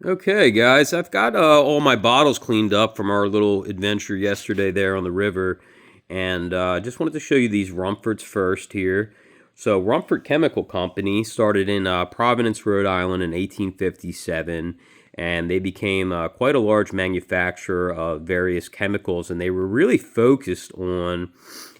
Okay, guys, I've got all my bottles cleaned up from our little adventure yesterday there on the river, and I just wanted to show you these Rumfords first here. So, Rumford Chemical Company started in Providence, Rhode Island in 1857, and they became quite a large manufacturer of various chemicals, and they were really focused on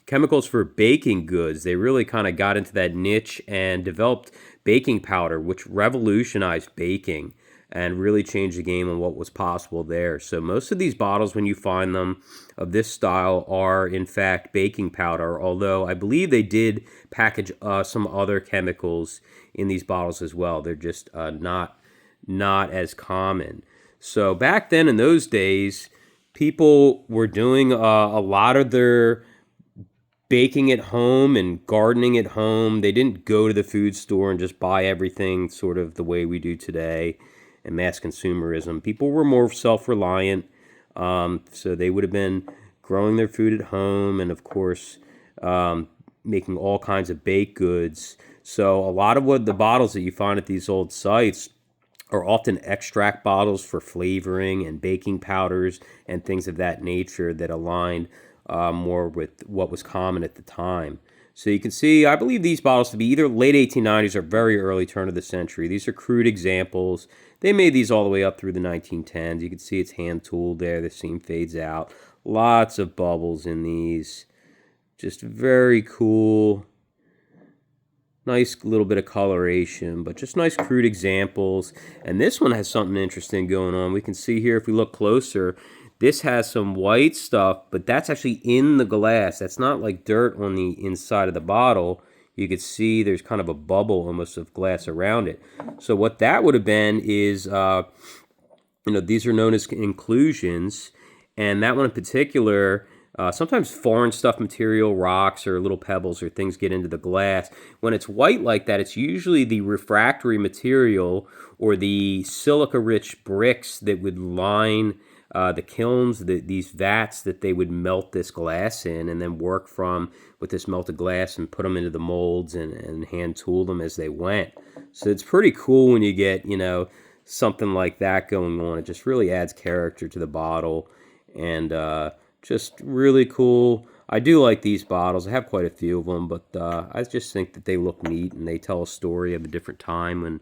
chemicals for baking goods. They really kind of got into that niche and developed baking powder, which revolutionized baking and really changed the game on what was possible there. So most of these bottles, when you find them of this style, are in fact baking powder, although I believe they did package some other chemicals in these bottles as well. They're just not as common. So back then in those days, people were doing a lot of their baking at home and gardening at home. They didn't go to the food store and just buy everything sort of the way we do today and mass consumerism. People were more self-reliant, so they would have been growing their food at home and, of course, making all kinds of baked goods. So a lot of what the bottles that you find at these old sites are often extract bottles for flavoring and baking powders and things of that nature that aligned more with what was common at the time. So you can see, I believe these bottles to be either late 1890s or very early turn of the century. These are crude examples. They made these all the way up through the 1910s. You can see it's hand tooled there. The seam fades out. Lots of bubbles in these. Just very cool. Nice little bit of coloration, but just nice crude examples. And this one has something interesting going on. We can see here, if we look closer, this has some white stuff, but that's actually in the glass. That's not like dirt on the inside of the bottle. You can see there's kind of a bubble almost of glass around it. So what that would have been is, these are known as inclusions. And that one in particular, sometimes foreign stuff material, rocks or little pebbles or things get into the glass. When it's white like that, it's usually the refractory material or the silica-rich bricks that would line the kilns, these vats that they would melt this glass in and then work from with this melted glass and put them into the molds and hand tool them as they went. So it's pretty cool when you get, something like that going on. It just really adds character to the bottle and just really cool. I do like these bottles. I have quite a few of them, but I just think that they look neat and they tell a story of a different time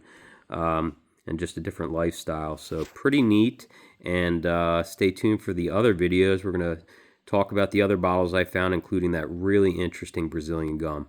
and just a different lifestyle. So pretty neat. And stay tuned for the other videos. We're going to talk about the other bottles I found, including that really interesting Brazilian gum.